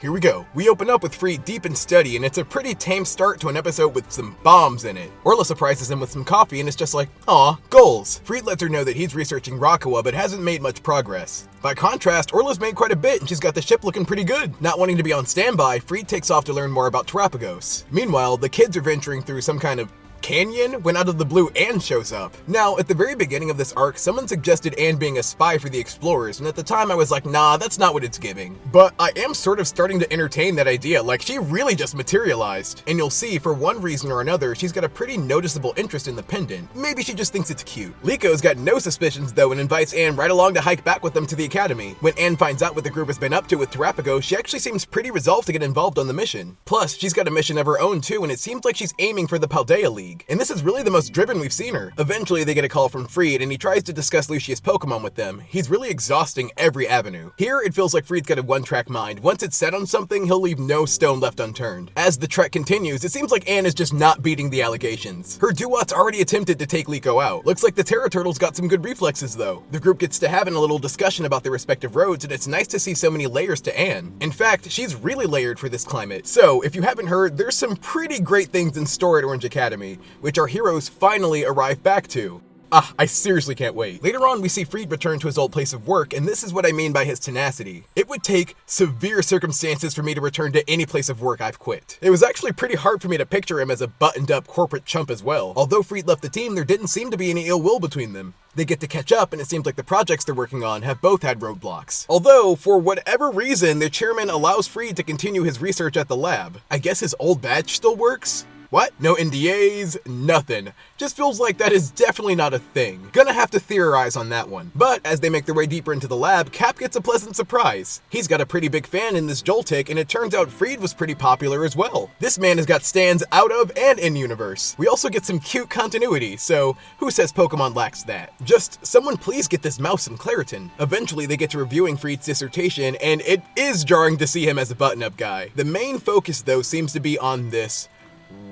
Here we go. We open up with Friede deep in study, and it's a pretty tame start to an episode with some bombs in it. Orla surprises him with some coffee, and it's just like, aw, goals. Friede lets her know that he's researching Rakawa, but hasn't made much progress. By contrast, Orla's made quite a bit, and she's got the ship looking pretty good. Not wanting to be on standby, Friede takes off to learn more about Terapagos. Meanwhile, the kids are venturing through some kind of canyon when out of the blue Anne shows up. Now, at the very beginning of this arc, someone suggested Anne being a spy for the explorers, and at the time I was like, nah, that's not what it's giving. But I am sort of starting to entertain that idea, like she really just materialized. And you'll see, for one reason or another, she's got a pretty noticeable interest in the pendant. Maybe she just thinks it's cute. Liko's got no suspicions though and invites Anne right along to hike back with them to the academy. When Anne finds out what the group has been up to with Terapagos, she actually seems pretty resolved to get involved on the mission. Plus, she's got a mission of her own too, and it seems like she's aiming for the Paldea League. And this is really the most driven we've seen her. Eventually, they get a call from Friede, and he tries to discuss Lucius' Pokémon with them. He's really exhausting every avenue. Here, it feels like Friede's got a one-track mind. Once it's set on something, he'll leave no stone left unturned. As the trek continues, it seems like Anne is just not beating the allegations. Her Duat's already attempted to take Liko out. Looks like the Terra-Turtle's got some good reflexes, though. The group gets to having a little discussion about their respective roads, and it's nice to see so many layers to Anne. In fact, she's really layered for this climate. So, if you haven't heard, there's some pretty great things in store at Orange Academy, which our heroes finally arrive back to. I seriously can't wait. Later on, we see Friede return to his old place of work, and this is what I mean by his tenacity. It would take severe circumstances for me to return to any place of work I've quit. It was actually pretty hard for me to picture him as a buttoned-up corporate chump as well. Although Friede left the team, there didn't seem to be any ill will between them. They get to catch up, and it seems like the projects they're working on have both had roadblocks. Although, for whatever reason, the chairman allows Friede to continue his research at the lab. I guess his old badge still works? What? No NDAs? Nothing. Just feels like that is definitely not a thing. Gonna have to theorize on that one. But as they make their way deeper into the lab, Cap gets a pleasant surprise. He's got a pretty big fan in this Joltik, and it turns out Friede was pretty popular as well. This man has got stands out of and in universe. We also get some cute continuity, so who says Pokemon lacks that? Just someone please get this mouse some Claritin. Eventually they get to reviewing Friede's dissertation, and it is jarring to see him as a button-up guy. The main focus though seems to be on this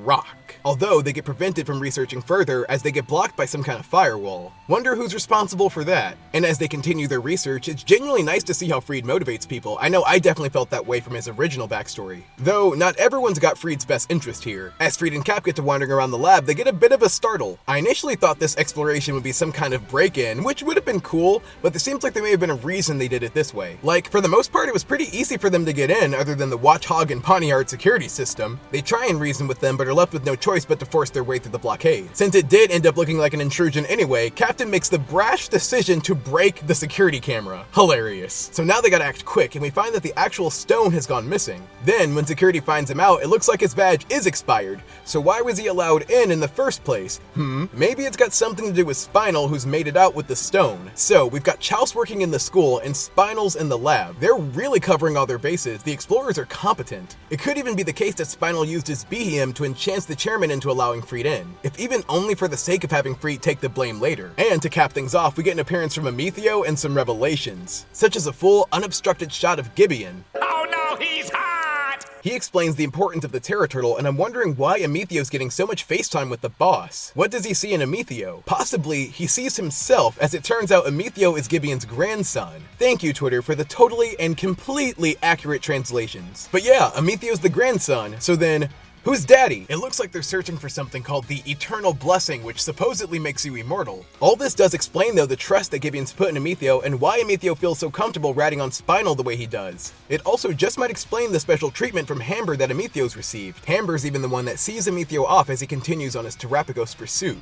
rock. Although they get prevented from researching further as they get blocked by some kind of firewall. Wonder who's responsible for that. And as they continue their research, it's genuinely nice to see how Friede motivates people. I know I definitely felt that way from his original backstory. Though, not everyone's got Friede's best interest here. As Friede and Cap get to wandering around the lab, they get a bit of a startle. I initially thought this exploration would be some kind of break-in, which would have been cool, but it seems like there may have been a reason they did it this way. Like, for the most part, it was pretty easy for them to get in, other than the Watchhog and Pawniard security system. They try and reason with them, but are left with no choice but to force their way through the blockade. Since it did end up looking like an intrusion anyway, Captain makes the brash decision to break the security camera. Hilarious. So now they gotta act quick, and we find that the actual stone has gone missing. Then, when security finds him out, it looks like his badge is expired. So why was he allowed in the first place? Maybe it's got something to do with Spinal, who's made it out with the stone. So, we've got Chouse working in the school, and Spinal's in the lab. They're really covering all their bases. The explorers are competent. It could even be the case that Spinal used his Behem to enchant the chairman into allowing Friede in, if even only for the sake of having Friede take the blame later. And to cap things off, we get an appearance from Amethio and some revelations, such as a full, unobstructed shot of Gibeon. Oh no, he's hot! He explains the importance of the Terra-Turtle, and I'm wondering why Amethio's getting so much FaceTime with the boss. What does he see in Amethio? Possibly, he sees himself, as it turns out Amethio is Gibeon's grandson. Thank you, Twitter, for the totally and completely accurate translations. But yeah, Amethio's the grandson, so then, who's daddy? It looks like they're searching for something called the Eternal Blessing, which supposedly makes you immortal. All this does explain though the trust that Gibeon's put in Amethio and why Amethio feels so comfortable ratting on Spinal the way he does. It also just might explain the special treatment from Hamber that Amethio's received. Hamber's even the one that sees Amethio off as he continues on his Terapagos pursuit.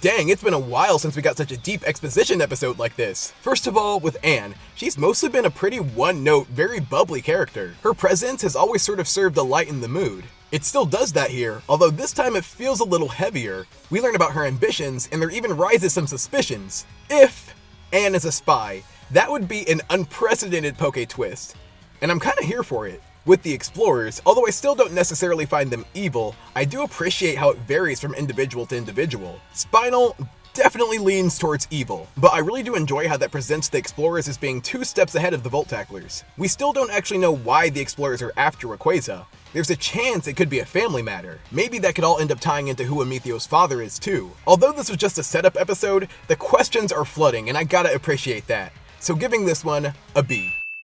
Dang, it's been a while since we got such a deep exposition episode like this. First of all, with Anne, she's mostly been a pretty one-note, very bubbly character. Her presence has always sort of served to lighten the mood. It still does that here, although this time it feels a little heavier. We learn about her ambitions, and there even rises some suspicions. If Anne is a spy, that would be an unprecedented Poke twist. And I'm kinda here for it. With the explorers, although I still don't necessarily find them evil, I do appreciate how it varies from individual to individual. Spinal definitely leans towards evil, but I really do enjoy how that presents the explorers as being 2 steps ahead of the Volt Tacklers. We still don't actually know why the explorers are after Rayquaza. There's a chance it could be a family matter. Maybe that could all end up tying into who Amethio's father is too. Although this was just a setup episode, the questions are flooding, and I gotta appreciate that. So giving this one a B.